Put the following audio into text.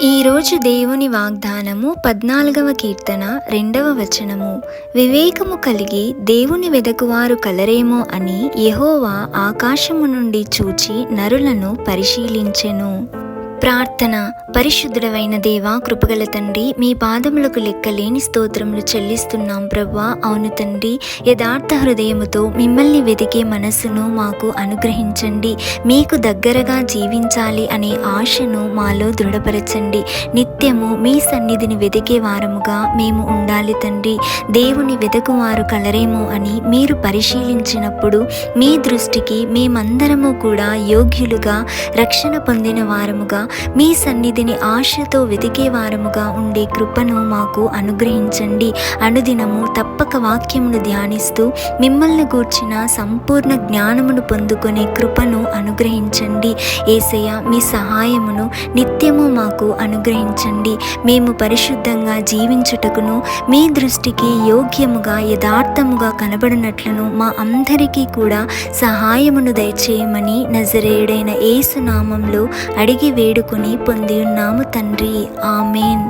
ఈరోజు దేవుని వాగ్దానము 14వ కీర్తన 2వ వచనము. వివేకము కలిగి దేవుని వెదకువారు కలరేమో అని యెహోవా ఆకాశము నుండి చూచి నరులను పరిశీలించెను. ప్రార్థన. పరిశుద్ధుడవైన దేవా, కృపగల తండ్రి, మీ పాదములకు లెక్కలేని స్తోత్రములు చెల్లిస్తున్నాం ప్రభువా. అవును తండ్రి, యథార్థ హృదయముతో మిమ్మల్ని వెతికే మనస్సును మాకు అనుగ్రహించండి. మీకు దగ్గరగా జీవించాలి అనే ఆశను మాలో దృఢపరచండి. నిత్యము మీ సన్నిధిని వెతికే వారముగా మేము ఉండాలి తండ్రి. దేవుని వెతకువారు కలరేమో అని మీరు పరిశీలించినప్పుడు మీ దృష్టికి మేమందరము కూడా యోగ్యులుగా, రక్షణ పొందిన వారముగా, మీ సన్నిధిని ఆశతో వెతికే వారముగా ఉండే కృపను మాకు అనుగ్రహించండి. అనుదినము తప్పక వాక్యమును ధ్యానిస్తూ మిమ్మల్ని గూర్చిన సంపూర్ణ జ్ఞానమును పొందుకునే కృపను అనుగ్రహించండి. యేసయ్య, మీ సహాయమును నిత్యము మాకు అనుగ్రహించండి. మేము పరిశుద్ధంగా జీవించుటకును, మీ దృష్టికి యోగ్యముగా, యథార్థముగా కనబడినట్లును మా అందరికీ కూడా సహాయమును దయచేయమని నజరేయుడైన యేసు నామములో అడిగి వేడుకొని పొంది ఉన్నాము తండ్రి. ఆమేన్.